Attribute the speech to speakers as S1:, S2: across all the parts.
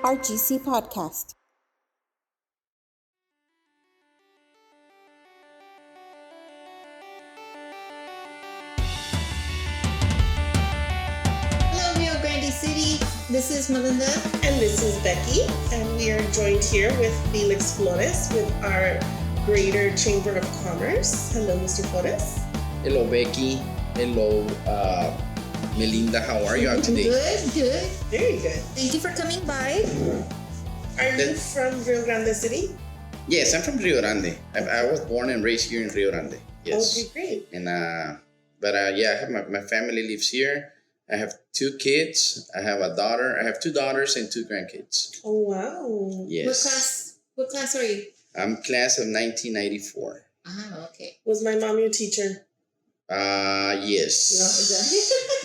S1: RGC Podcast.
S2: Hello, Rio Grande City. This is Melinda.
S3: And this is Becky, and we are joined here with Felix Flores with our Greater Chamber of Commerce. Hello, Mr. Flores.
S4: Hello, Becky. Hello, Melinda. How are you out today?
S2: Good.
S3: Very good.
S2: Thank you for coming by.
S3: Are you from Rio Grande City?
S4: Yes, I'm from Rio Grande. I was born and raised here in Rio Grande. Yes.
S3: Okay, great.
S4: And yeah, I have my family lives here. I have 2 kids. I have a daughter. I have 2 daughters and 2 grandkids.
S3: Oh, wow.
S4: Yes.
S2: What class are you?
S4: I'm class of 1994.
S2: Okay.
S3: Was my mom your teacher?
S4: Yes.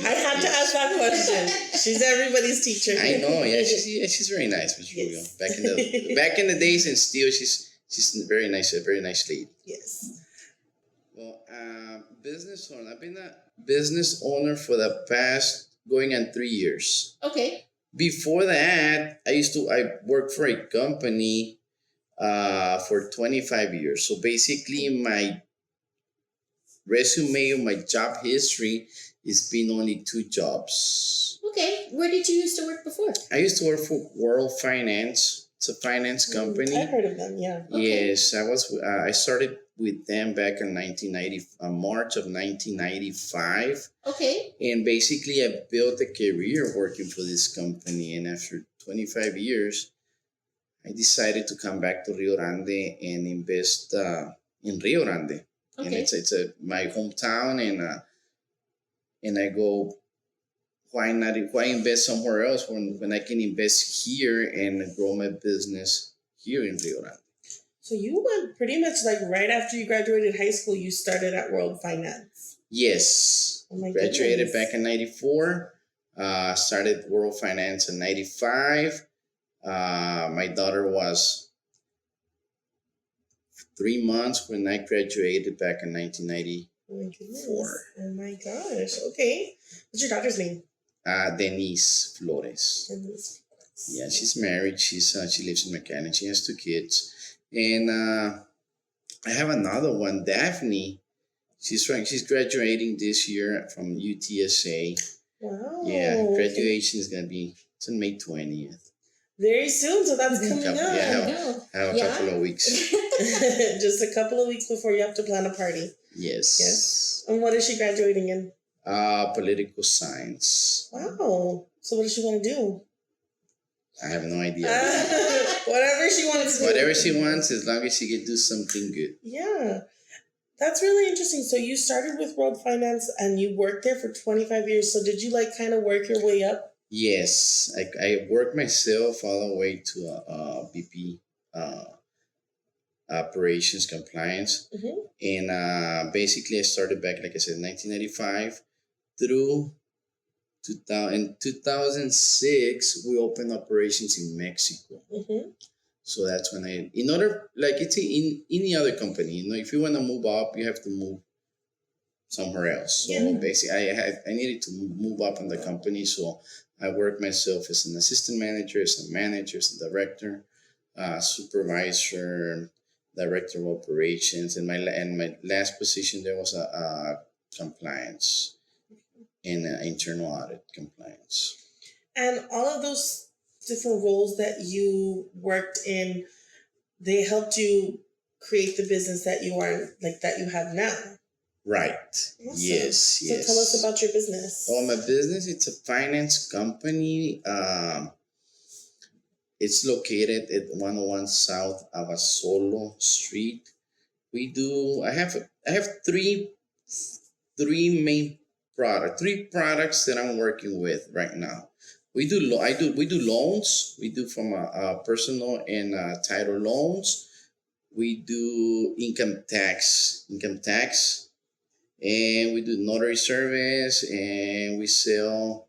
S3: I had to ask that question. She's everybody's teacher.
S4: I know. Yeah, she's very nice, Miss Rubio.
S3: Yes.
S4: Back in the days, and still she's very nice, a very nice lady.
S3: Yes.
S4: Well, business owner. I've been a business owner for the past going on 3 years.
S2: Okay.
S4: Before that, I worked for a company for 25 years. So basically, my resume or my job history has been only 2 jobs.
S2: Okay. Where did you used to work before?
S4: I used to work for World Finance. It's a finance company.
S3: I've heard of them, yeah.
S2: Okay.
S4: Yes, I started with them back in March of 1995.
S2: Okay.
S4: And basically, I built a career working for this company. And after 25 years, I decided to come back to Rio Grande and invest in Rio Grande. And
S2: Okay.
S4: it's my hometown, and I go, why invest somewhere else when I can invest here and grow my business here in Rio Grande?
S3: So you went pretty much like right after you graduated high school, you started at World Finance.
S4: Yes,
S3: Oh my
S4: graduated
S3: goodness.
S4: back in '94. Started World Finance in '95. My daughter was 3 months when I graduated back in 1994.
S3: Oh my goodness. Oh my gosh. Okay. What's your daughter's name?
S4: Denise Flores. Yeah, she's married. She lives in McAllen. She has 2 kids, and I have another one, Daphne. She's graduating this year from UTSA.
S3: Wow.
S4: Yeah, graduation is gonna be it's on May 20th.
S3: Very soon, so that's coming
S4: Couple-
S3: up.
S4: yeah.
S2: I know.
S4: I have a couple of weeks.
S3: Just a couple of weeks before you have to plan a party.
S4: Yes.
S3: Yes. And what is she graduating in?
S4: Political science.
S3: Wow. So what does she want to do?
S4: I have no idea.
S3: Whatever she wants to do.
S4: Whatever she wants, as long as she can do something good.
S3: Yeah. That's really interesting. So you started with World Finance and you worked there for 25 years. So did you like kind of work your way up?
S4: Yes, I worked myself all the way to BP operations compliance,
S3: Mm-hmm.
S4: and basically I started back, like I said, 1995 through 2000. In 2006, we opened operations in Mexico.
S3: Mm-hmm.
S4: So that's when in order, like it's in any other company, if you want to move up, you have to move somewhere else. So
S3: Yeah.
S4: basically, I needed to move up in the company, so I worked myself as an assistant manager, as a manager, as a director, supervisor, director of operations, and my last position there was a compliance and internal audit compliance.
S3: And all of those different roles that you worked in, they helped you create the business that you are that you have now.
S4: Right.
S3: Awesome.
S4: Yes.
S3: So
S4: Yes.
S3: tell us about your business.
S4: Oh, my business, it's a finance company. It's located at 101 South Abasolo Street. I have three products that I'm working with right now. We do loans. We do from personal and title loans. We do income tax, and we do notary service, and we sell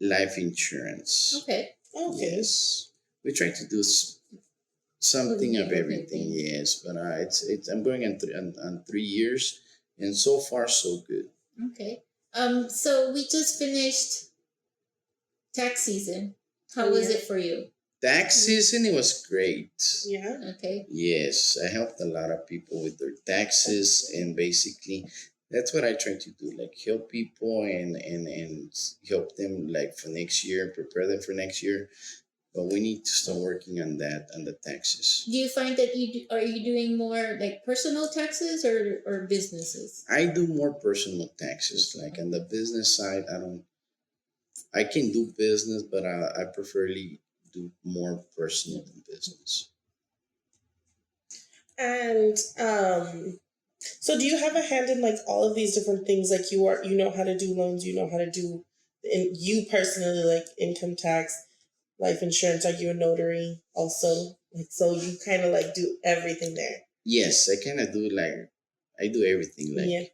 S4: life insurance.
S2: Okay.
S3: Okay.
S4: Yes, we try to do something of everything.
S2: Everything.
S4: Yes, but it's I'm going on 3 years, and so far so good.
S2: Okay. So we just finished tax season. How was it for you?
S4: Tax season, it was great.
S3: Yeah.
S2: Okay.
S4: Yes, I helped a lot of people with their taxes, and basically that's what I try to do, like help people and help them like for next year, prepare them for next year. But we need to start working on the taxes.
S2: Do you find that are you doing more like personal taxes or businesses?
S4: I do more personal taxes, like on the business side. I can do business, but I preferably do more personal than business.
S3: And so do you have a hand in like all of these different things? Like you know how to do loans, you know how to do, and you personally like income tax, life insurance. Are you a notary also? Like so you kind of like do everything there.
S4: Yes, I kind of do like I do everything. Like
S3: Yeah.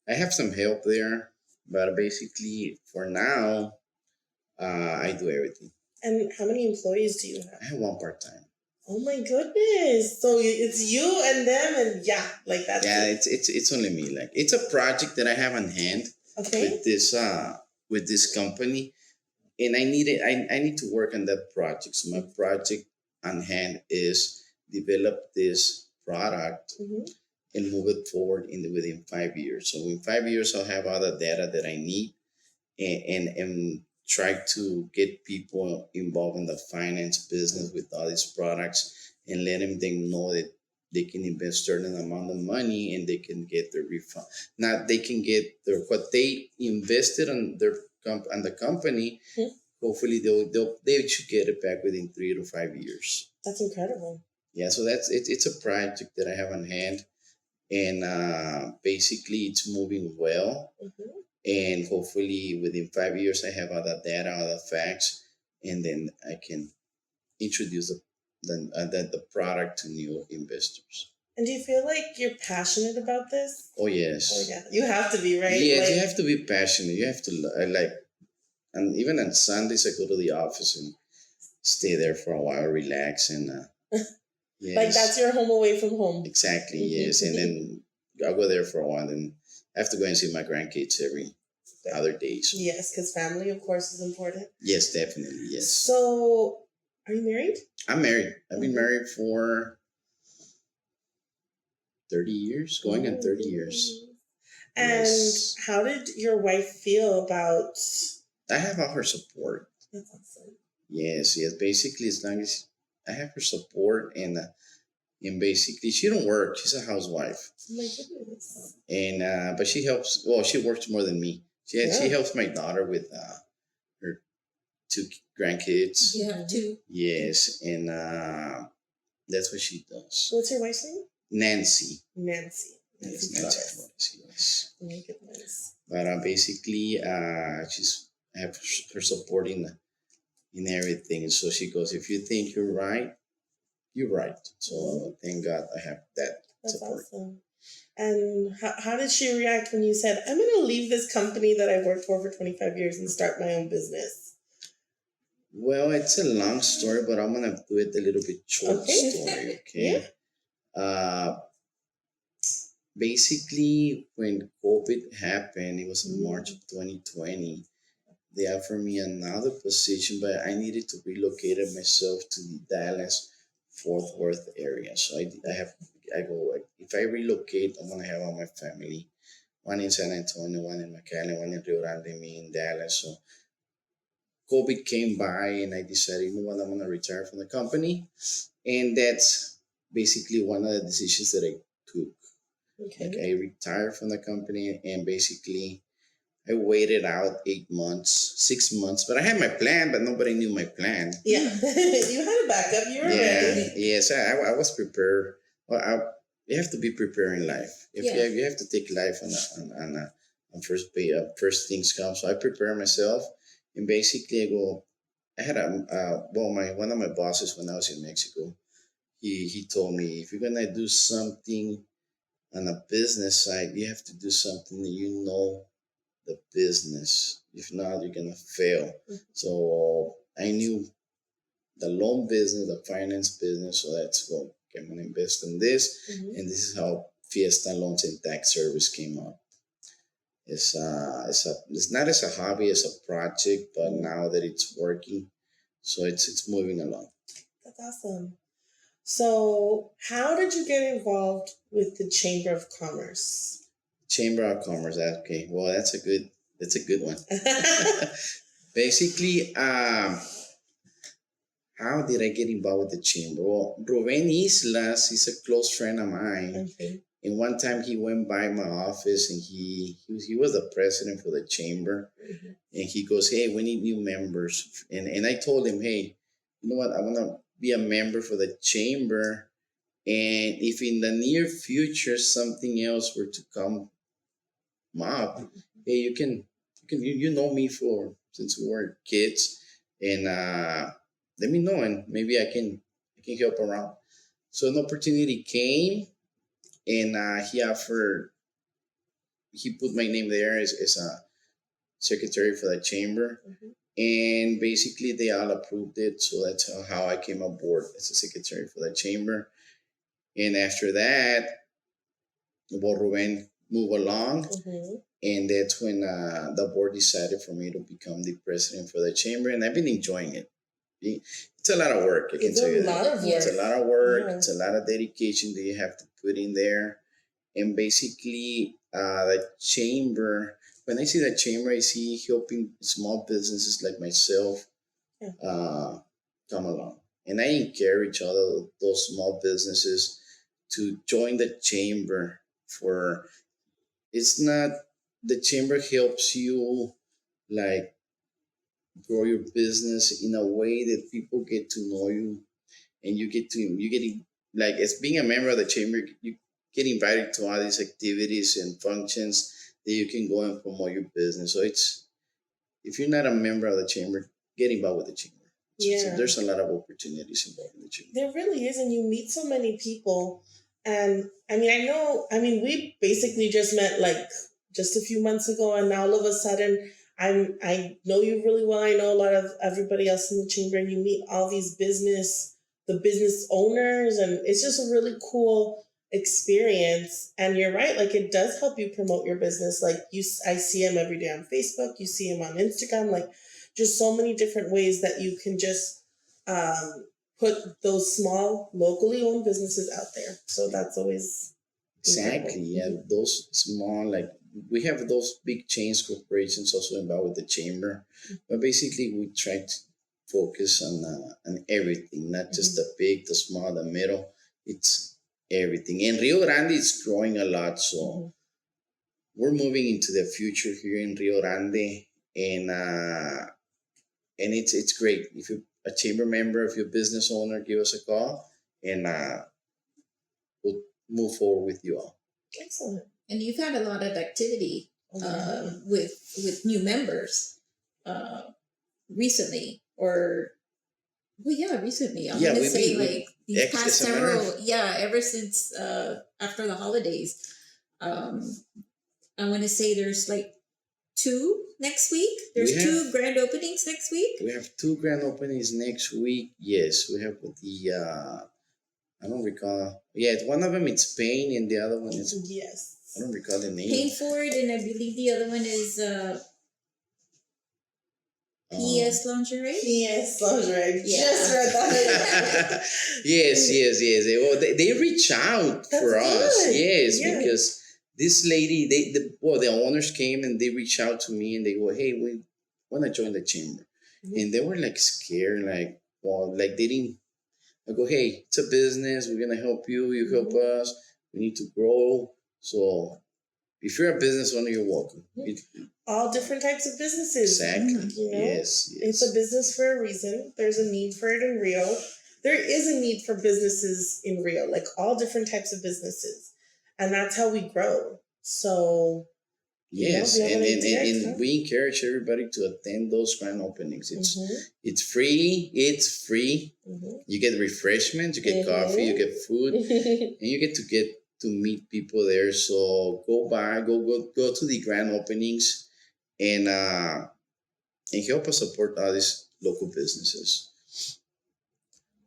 S4: I have some help there, but basically for now, I do everything.
S3: And how many employees do you
S4: I
S3: have?
S4: have one part time.
S3: Oh my goodness! So it's you and them, and yeah, like that's
S4: Yeah,
S3: it.
S4: it's only me. Like it's a project that I have on hand
S3: Okay.
S4: with this company, and I need to work on that project. So my project on hand is develop this product
S3: Mm-hmm.
S4: and move it forward within 5 years. So in 5 years, I'll have all the data that I need, and try to get people involved in the finance business with all these products, and let them know that they can invest certain amount of money and they can get their refund. Now they can get their what they invested on on the company.
S3: Hmm.
S4: Hopefully they should get it back within 3 to 5 years.
S3: That's incredible.
S4: Yeah, so that's it. It's a project that I have on hand, and basically it's moving well,
S3: Mm-hmm.
S4: and hopefully within 5 years I have all the data, all the facts, and then I can introduce the product to new investors.
S3: And do you feel like you're passionate about this?
S4: Oh
S3: Oh
S4: yes.
S3: yeah, you have to be, right?
S4: Yes, you
S3: Like,
S4: have to be passionate. You have to like, and even on Sundays I go to the office and stay there for a while, relax, and
S3: like
S4: yes,
S3: that's your home away from home.
S4: exactly, yes, and then I'll go there for a while, and I have to go and see my grandkids every other days.
S3: Yes, because family, of course, is important.
S4: Yes, definitely, yes.
S3: So, are you married?
S4: I'm married. I've been
S3: Mhm.
S4: married for 30 years, going on 30 years.
S3: And
S4: Yes.
S3: how did your wife feel about?
S4: I have all her support.
S3: That's awesome.
S4: Yes, yes. Basically, as long as I have her support, and basically she don't work. She's a housewife,
S3: Oh my goodness.
S4: and but she helps. Well, she works more than me. She
S3: Yeah.
S4: helps my daughter with her two grandkids.
S2: Yeah, too.
S4: Yes, and that's what she does.
S3: What's your wife's name?
S4: Nancy.
S3: Nancy.
S4: Yes,
S3: Nancy
S4: Nancy
S3: Flores.
S4: Flores. Yes.
S3: Oh my goodness.
S4: But basically, she's I have her support in everything. So she goes, if you think you're right, you're right. So thank God I have that
S3: That's
S4: support.
S3: awesome. And how did she react when you said, I'm going to leave this company that I worked for 25 years and start my own business?
S4: Well, it's a long story, but I'm gonna do it a little bit short
S3: Okay.
S4: story. Okay. Uh, basically, when COVID happened, it was in March of 2020. They offered me another position, but I needed to relocate myself to the Dallas Fort Worth area. So I go like, if I relocate, I'm gonna have all my family, one in San Antonio, one in McAllen, one in Rio Grande, me in Dallas. So COVID came by, and I decided, you know what, I'm gonna retire from the company, and that's basically one of the decisions that I took.
S3: Okay.
S4: Like I retired from the company, and basically I waited out 8 months, 6 months, but I had my plan, but nobody knew my plan.
S3: Yeah. You had a backup. You were ready.
S4: Yes, I was prepared. Well, you have to be prepared in life. If
S2: Yeah.
S4: you have to take life on first pay, first things come. So I prepare myself, and basically I go. I had one of my bosses when I was in Mexico. He told me, if you're gonna do something on a business side, you have to do something that you know the business. If not, you're gonna fail. So I knew the loan business, the finance business. So let's go. Okay, I'm gonna invest in this,
S3: Mhm.
S4: and this is how Fiesta Loans and Tax Service came up. It's not as a hobby, as a project, but now that it's working, So it's moving along.
S3: That's awesome. So, how did you get involved with the Chamber of Commerce?
S4: Chamber of Commerce. Okay, well that's a good one. Basically, how did I get involved with the chamber? Well, Ruben Islas is a close friend of mine.
S3: Okay.
S4: And one time he went by my office and he was the president for the chamber.
S3: Mm-hmm.
S4: And he goes, hey, we need new members. And I told him, hey, you know what? I want to be a member for the chamber. And if in the near future something else were to come up, hey, you know me for since we were kids, and let me know, and maybe I can help around. So an opportunity came, and he put my name there as a secretary for the chamber.
S3: Mm-hmm.
S4: And basically they all approved it, so that's how I came aboard as a secretary for the chamber. And after that, well, Ruben moved along,
S3: Mm-hmm.
S4: and that's when the board decided for me to become the president for the chamber, and I've been enjoying it. It's a lot of work, I can
S3: It's
S4: tell you
S3: a
S4: that.
S3: lot of work.
S4: It's a lot of work.
S3: Yeah.
S4: It's a lot of dedication that you have to put in there. And basically, the chamber, when I see the chamber, I see helping small businesses like myself
S3: Yeah.
S4: come along. And I encourage all those small businesses to join the chamber. For it's not, the chamber helps you like grow your business in a way that people get to know you, and you get like, as being a member of the chamber, you get invited to all these activities and functions that you can go and promote your business. So it's, if you're not a member of the chamber, get involved with the chamber. So
S3: Yeah.
S4: there's a lot of opportunities involved in the chamber.
S3: There really is, and you meet so many people. And we basically just met like just a few months ago, and now all of a sudden, I know you really well. I know a lot of everybody else in the chamber, and you meet all these the business owners, and it's just a really cool experience. And you're right, like it does help you promote your business. Like I see him every day on Facebook. You see him on Instagram. Like just so many different ways that you can just put those small locally owned businesses out there. So that's always
S4: Exactly. Yeah, those small, like we have those big chains corporations also involved with the chamber, but basically we try to focus on everything, not just the big, the small, the middle. It's everything. And Rio Grande is growing a lot, so we're moving into the future here in Rio Grande, and it's great. If you're a chamber member, if you're a business owner, give us a call, and we'll move forward with you all.
S3: excellent.
S2: And you've had a lot of activity with new members recently, or recently. I want to say like these past several, ever since after the holidays. I want to say there's like 2 next week. There's 2 grand openings next week.
S4: We have 2 grand openings next week. Yes, we have the I don't recall. Yeah, one of them is Spain, and the other one is,
S3: yes,
S4: I don't recall the name.
S2: Painford, and I believe the other one is PS Lingerie.
S3: PS Lingerie.
S2: Yeah.
S3: Just read that.
S4: yes. Well, they reach out for us.
S3: Good.
S4: Yes,
S3: Yeah.
S4: because this lady, the owners came and they reached out to me and they go, hey, we want to join the chamber. Mm-hmm. And they were like scared, like, well, like they didn't. I go, hey, it's a business. We're going to help you. You help us. We need to grow. So if you're a business owner, you're welcome.
S3: All different types of businesses.
S4: Exactly.
S3: You know?
S4: Yes.
S3: It's a business for a reason. There's a need for it in Rio. There is a need for businesses in Rio, like all different types of businesses. And that's how we grow. So,
S4: yes, and we encourage everybody to attend those grand openings. It's free. It's free. Mm-hmm. You get refreshments, you get coffee, you get food, and you get to meet people there. So go to the grand openings, and help us support all these local businesses.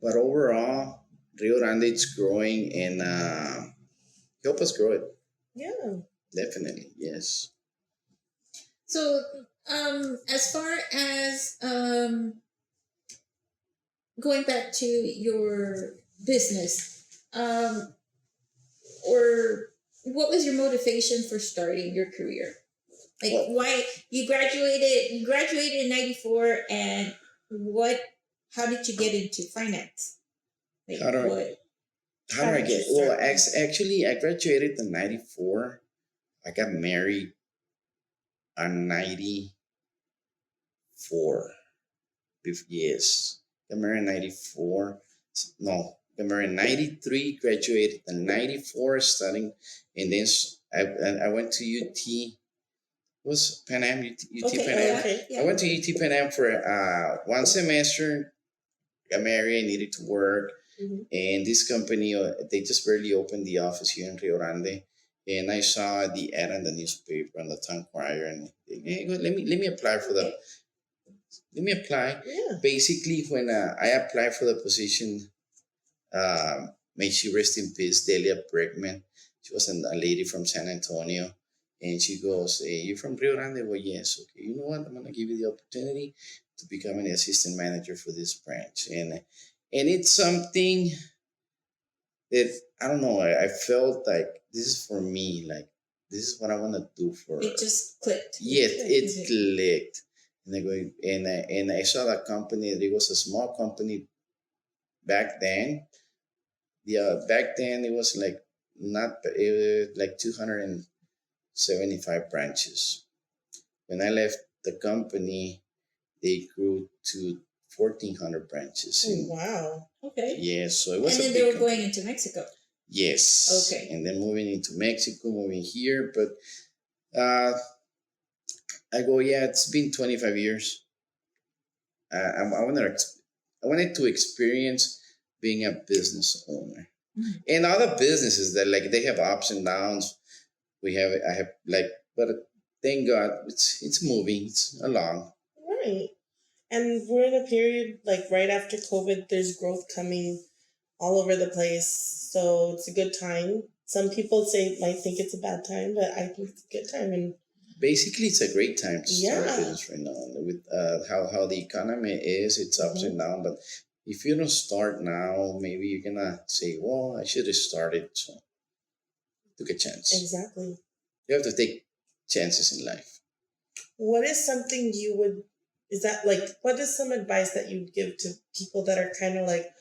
S4: But overall, Rio Grande is growing, and help us grow it.
S3: Yeah,
S4: definitely, yes.
S2: So, as far as going back to your business, or what was your motivation for starting your career? Like, why you graduated? You graduated in '94, and what? How did you get into finance? Like,
S4: How do I get? Well, actually, I graduated in '94. I got married in '94. Yes, got married in '94. No, got married in '93. Graduated in '94, studying, and then I went to UT. Was Pan Am UT
S3: Okay,
S4: Pan Am?
S3: okay.
S4: I went to UT Pan Am for 1 semester. Got married. I needed to work, and this company they just barely opened the office here in Rio Grande. And I saw the ad in the newspaper on the Town Crier, and hey, let me apply for the let me apply.
S3: Yeah.
S4: Basically, when I applied for the position, may she rest in peace, Delia Brickman. She was a lady from San Antonio. And she goes, hey, you're from Rio Grande? Well, yes. Okay, you know what? I'm going to give you the opportunity to become an assistant manager for this branch. And it's something that, I don't know, I felt like this is for me. Like, this is what I want to do for.
S2: It just clicked.
S4: Yeah, it clicked. And I go, and I saw that company. It was a small company back then. Yeah, back then it was like not like 275 branches. When I left the company, they grew to 1,400 branches.
S3: Wow. Okay.
S4: Yeah, so it was.
S2: And then they were going into Mexico.
S4: Yes.
S2: Okay.
S4: And then moving into Mexico, moving here, but I go, yeah, it's been 25 years. I wanted to experience being a business owner. Mm-hmm. And other businesses that like they have ups and downs. I have like, but thank God it's moving, it's along.
S3: Right. And we're in a period like right after COVID, there's growth coming all over the place. So it's a good time. Some people might think it's a bad time, but I think it's a good time. And
S4: basically, it's a great time to start a business right now. With how the economy is, it's ups and downs. But if you don't start now, maybe you're gonna say, "Well, I should have started." So took a chance.
S3: Exactly.
S4: You have to take chances in life.
S3: What is something you would? Is that like what is some advice that you'd give to people that are kind of like,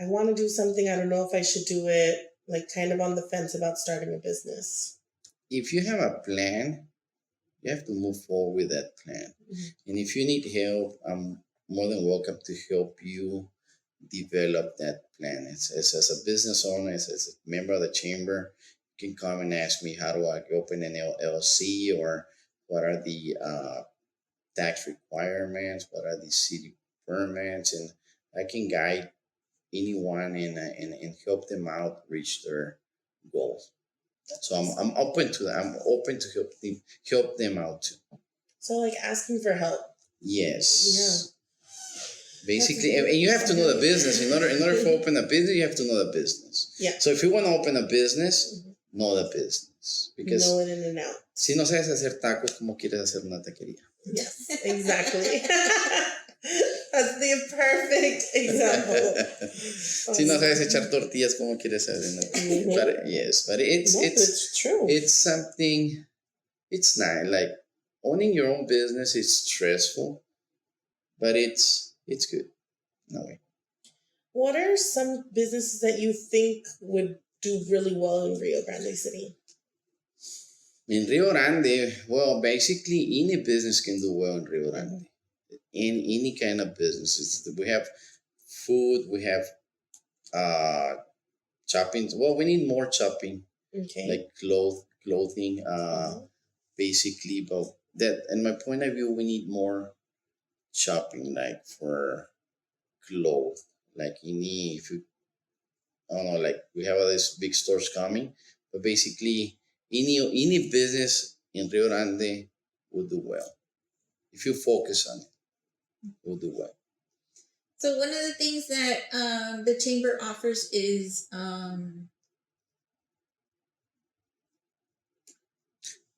S3: I want to do something, I don't know if I should do it, like kind of on the fence about starting a business?
S4: If you have a plan, you have to move forward with that plan. Mm-hmm. And if you need help, I'm more than welcome to help you develop that plan. As a business owner, as a member of the chamber, you can come and ask me, how do I open an LLC, or what are the tax requirements, what are the city permits, and I can guide anyone and help them out reach their goals. So I'm open to that. I'm open to help them out too.
S3: So like asking for help.
S4: Yes. Yeah. Basically, and you have to know the business. In order to open a business, you have to know the business.
S3: Yeah.
S4: So if you want to open a business, know the business. Because
S3: know it in and out.
S4: Si no sabes hacer tacos, ¿cómo quieres hacer una taquería?
S3: Yes, exactly. That's the perfect example.
S4: Si no sabes echar tortillas, ¿cómo quieres hacer una? But it's true. It's something. It's nice. Like owning your own business is stressful, but it's good. No way.
S3: What are some businesses that you think would do really well in Rio Grande City?
S4: In Rio Grande, well, basically any business can do well in Rio Grande. In any kind of businesses, we have food, we have shopping. Well, we need more shopping, like clothing, basically. But that, in my point of view, we need more shopping, like for clothes, like if you, I don't know, like we have all these big stores coming, but basically any business in Rio Grande will do well if you focus on it. Will do well.
S2: So one of the things that the chamber offers is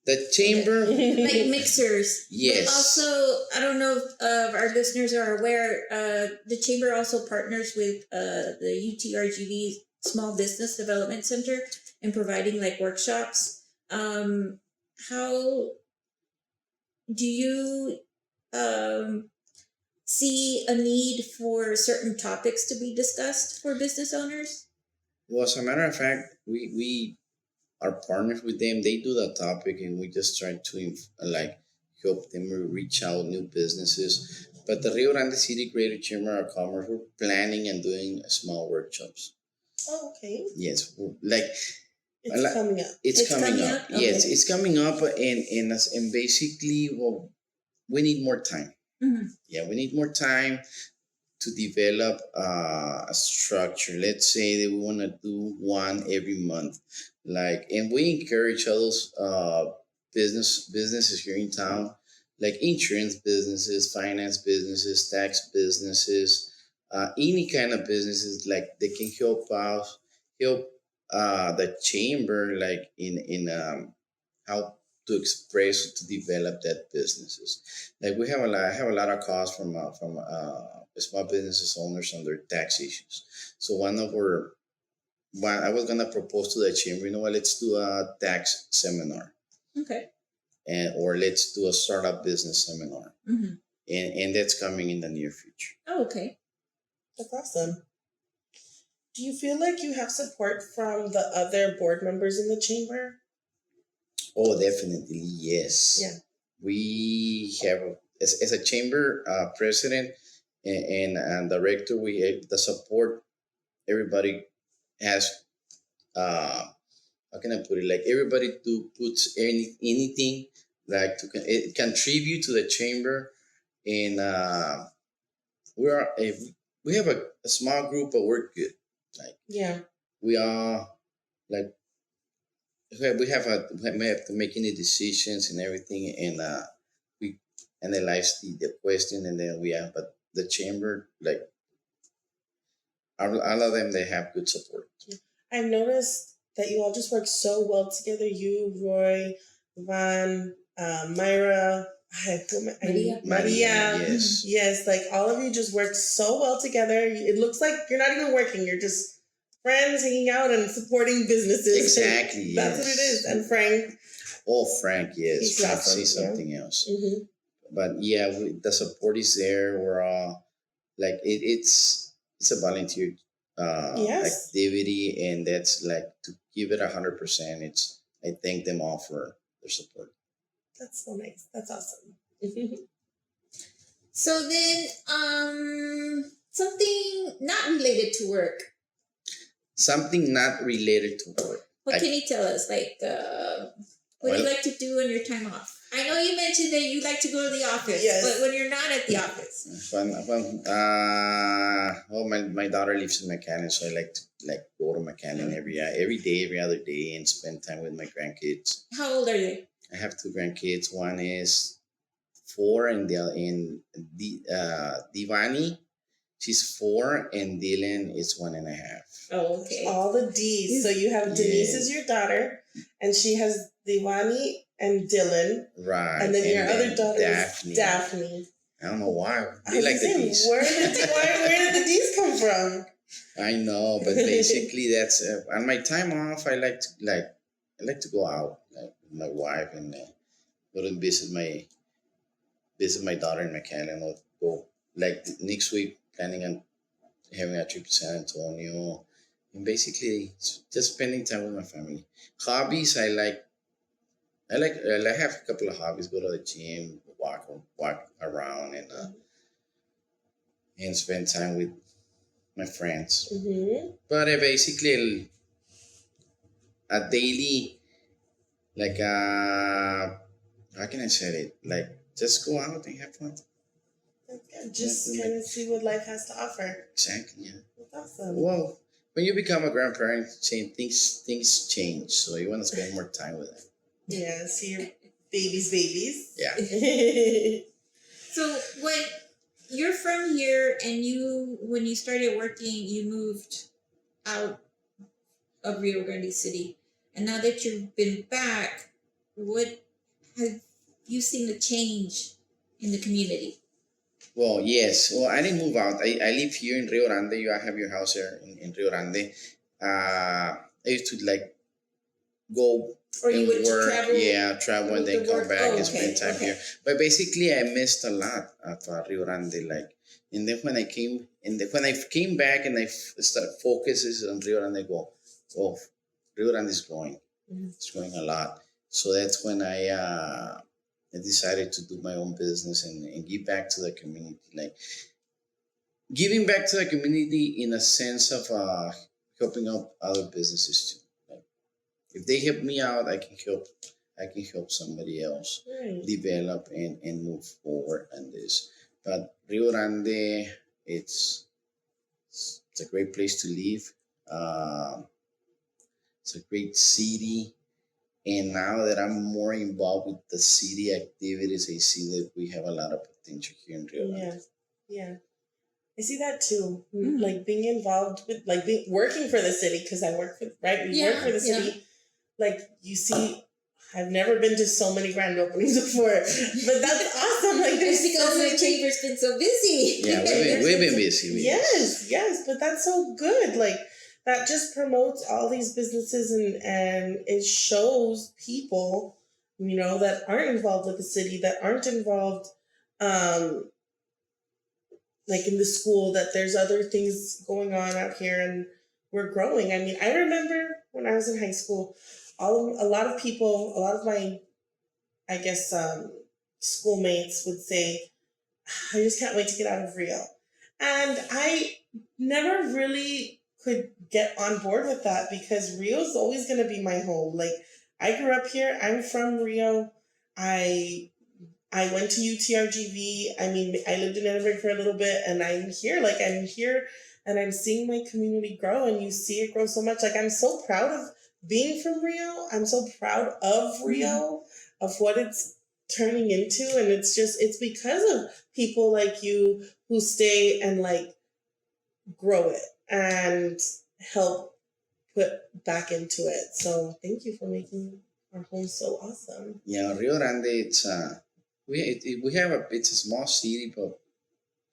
S4: The chamber,
S2: like mixers.
S4: yes.
S2: But also, I don't know if our listeners are aware. The chamber also partners with the UTRGV Small Business Development Center in providing like workshops. How do you see a need for certain topics to be discussed for business owners?
S4: Well, as a matter of fact, we are partners with them. They do that topic, and we just try to like help them reach out new businesses. But the Rio Grande City Greater Chamber of Commerce, we're planning and doing small workshops.
S3: Oh, okay.
S4: Yes, like
S3: it's coming up.
S4: It's coming up.
S2: Okay.
S4: Yes, it's coming up, and basically, well, we need more time.
S2: Mm-hmm.
S4: Yeah, we need more time to develop a structure. Let's say that we want to do one every month, like, and we encourage all those businesses here in town, like insurance businesses, finance businesses, tax businesses, any kind of businesses, like they can help the chamber, like in how to express to develop that businesses. Like we have I have a lot of calls from small businesses owners on their tax issues. So one I was gonna propose to the chamber, you know what? Let's do a tax seminar,
S2: Okay.
S4: and or let's do a startup business seminar,
S2: Mm-hmm.
S4: and that's coming in the near future.
S2: Oh, okay.
S3: That's awesome. Do you feel like you have support from the other board members in the chamber?
S4: Oh, definitely yes.
S3: Yeah.
S4: We have as a chamber president and director, we have the support. Everybody has how can I put it? Like everybody do puts anything like to contribute to the chamber, and we are we have a small group, but we're good. Like
S3: Yeah.
S4: we are like we have to make any decisions and everything, and we analyze the question, and then we have, but the chamber, like all of them, they have good support.
S3: I've noticed that you all just work so well together. You, Roy, Van, Myra, Maria.
S4: Yes.
S3: Yes, like all of you just work so well together. It looks like you're not even working. You're just friends hanging out and supporting businesses.
S4: Exactly.
S3: That's what it is. And Frank.
S4: Oh, Frank, yes.
S3: He's
S4: Frank
S3: awesome,
S4: sees something else.
S3: Mm-hmm.
S4: But yeah, the support is there. We're all like it's a volunteer
S3: Yes.
S4: activity, and that's like to give it 100%. It's I thank them all for their support.
S3: That's so nice. That's awesome.
S2: So then, something not related to work.
S4: Something not related to work.
S2: What can you tell us? Like, what do you like to do on your time off? I know you mentioned that you like to go to the office,
S3: Yes.
S2: but when you're not at the office.
S4: Well, my daughter lives in McAllen, so I like to go to McAllen every day, every other day, and spend time with my grandkids.
S2: How old are they?
S4: I have two grandkids. One is 4, and Divani, she's 4, and Dylan is 1.5.
S2: Oh, okay.
S3: All the D's. So you have Denise as your daughter, and she has Divani and Dylan.
S4: Right.
S3: And then your other daughter
S4: Daphne.
S3: is Daphne.
S4: I don't know why. They like the D's.
S3: Where did the D's come from?
S4: I know, but basically that's on my time off. I like to go out like with my wife and go to visit my daughter in McAllen, or go like next week planning on having a trip to San Antonio, and basically just spending time with my family. Hobbies, I have a couple of hobbies. Go to the gym, walk around, and spend time with my friends.
S3: Mm-hmm.
S4: But basically a daily, like how can I say it? Like just go out and have fun.
S3: Just kind of see what life has to offer.
S4: Exactly. Yeah.
S3: That's awesome.
S4: Well, when you become a grandparent, things change. So you want to spend more time with them.
S3: Yeah, see your babies.
S4: Yeah.
S2: So when you're from here and when you started working, you moved out of Rio Grande City, and now that you've been back, what have you seen a change in the community?
S4: Well, yes. Well, I didn't move out. I live here in Rio Grande. You have your house here in Rio Grande. I used to like go
S3: Or you
S4: and
S3: would
S4: work,
S3: travel?
S4: travel and
S3: with
S4: then
S3: the
S4: come
S3: work?
S4: back
S3: Oh,
S4: and spend
S3: okay,
S4: time
S3: okay.
S4: here. But basically, I missed a lot of Rio Grande. Like, and then when I came back and I started focuses on Rio Grande, I go, oh, Rio Grande is growing.
S3: Mhm.
S4: It's growing a lot. So that's when I decided to do my own business and give back to the community. Like giving back to the community in a sense of helping out other businesses too. Like if they help me out, I can help somebody else
S3: Right.
S4: develop and move forward on this. But Rio Grande, it's a great place to live. It's a great city. And now that I'm more involved with the city activities, I see that we have a lot of potential here in Rio Grande.
S3: Yeah, yeah. I see that too.
S2: Mm.
S3: Like being involved with, like working for the city, because I work for, right? We work for the city. Like you see, I've never been to so many grand openings before, but that's awesome. Like there's
S2: It's because
S3: so many
S2: the chamber's been so busy.
S4: Yeah, we've been busy.
S3: Yes, but that's so good. Like that just promotes all these businesses and it shows people, that aren't involved with the city, that aren't involved, like in the school, that there's other things going on out here and we're growing. I mean, I remember when I was in high school, a lot of people, a lot of my, I guess, schoolmates would say, I just can't wait to get out of Rio. And I never really could get on board with that because Rio's always going to be my home. Like, I grew up here. I'm from Rio. I went to UTRGV. I mean, I lived in Edinburgh for a little bit, and I'm here, and I'm seeing my community grow, and you see it grow so much. Like, I'm so proud of being from Rio. I'm so proud of Rio, of what it's turning into, and it's because of people like you who stay and like grow it and help put back into it. So thank you for making our home so awesome.
S4: Yeah, Rio Grande, it's it's a small city, but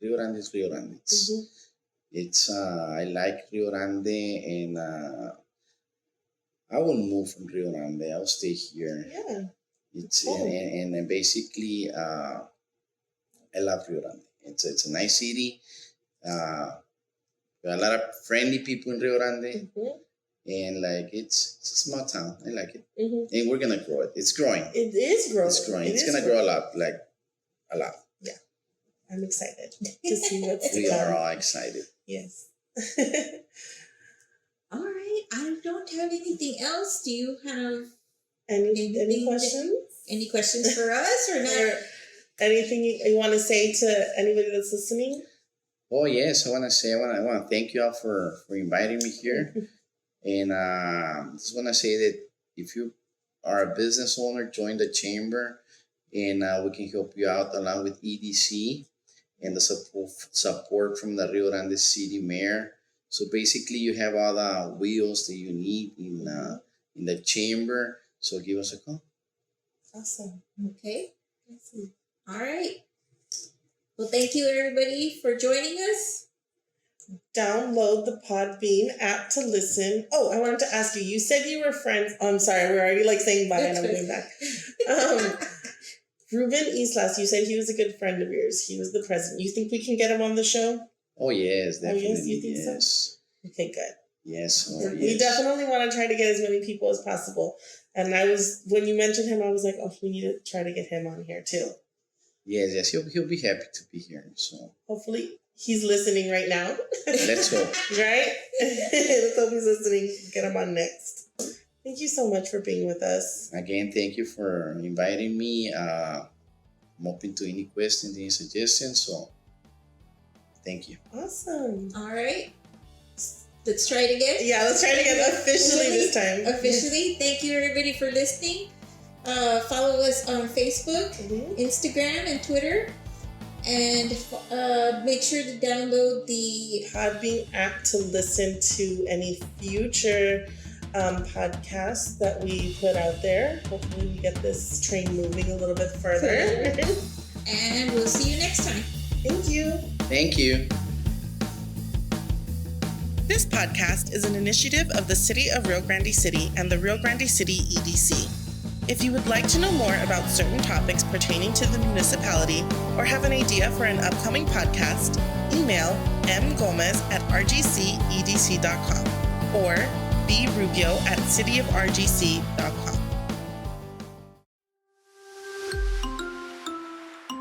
S4: Rio Grande is Rio Grande. It's I like Rio Grande, and I won't move from Rio Grande. I'll stay here.
S3: Yeah.
S4: It's and basically I love Rio Grande. It's a nice city. There are a lot of friendly people in Rio Grande, and like it's a small town. I like it, and we're gonna grow it. It's growing.
S3: It is growing.
S4: It's growing. It's gonna grow a lot, like a lot.
S3: Yeah, I'm excited to see what's to come.
S4: We are all excited.
S3: Yes.
S2: All right. I don't have anything else. Do you have
S3: any questions?
S2: Any questions for us or not?
S3: Or anything you want to say to anybody that's listening?
S4: Oh yes, I want to thank you all for inviting me here, and just want to say that if you are a business owner, join the chamber, and we can help you out along with EDC and the support from the Rio Grande City Mayor. So basically, you have all the wheels that you need in the chamber. So give us a call.
S3: Awesome.
S2: Okay. Awesome. All right. Well, thank you everybody for joining us.
S3: Download the Podbean app to listen. Oh, I wanted to ask you. You said you were friends. Oh, I'm sorry. We're already like saying bye, and I'm going back. Ruben Islas, you said he was a good friend of yours. He was the president. You think we can get him on the show?
S4: Oh yes, definitely.
S3: Oh yes, you think so? Okay, good.
S4: Yes.
S3: We definitely want to try to get as many people as possible. And when you mentioned him, I was like, oh, we need to try to get him on here too.
S4: Yes, he'll be happy to be here. So
S3: hopefully he's listening right now.
S4: Let's hope.
S3: Right? Let's hope he's listening. Get him on next. Thank you so much for being with us.
S4: Again, thank you for inviting me. I'm open to any questions, any suggestions. So thank you.
S3: Awesome.
S2: All right. Let's try it again.
S3: Yeah, let's try it again officially this time.
S2: Officially. Thank you everybody for listening. Follow us on Facebook, Instagram, and Twitter. And make sure to download the
S3: Podbean app to listen to any future podcast that we put out there. Hopefully we get this train moving a little bit further.
S2: And we'll see you next time.
S3: Thank you.
S4: Thank you.
S3: This podcast is an initiative of the City of Rio Grande City and the Rio Grande City EDC. If you would like to know more about certain topics pertaining to the municipality or have an idea for an upcoming podcast, email mgomez@rgcedc.com or brubio@cityofrgc.com.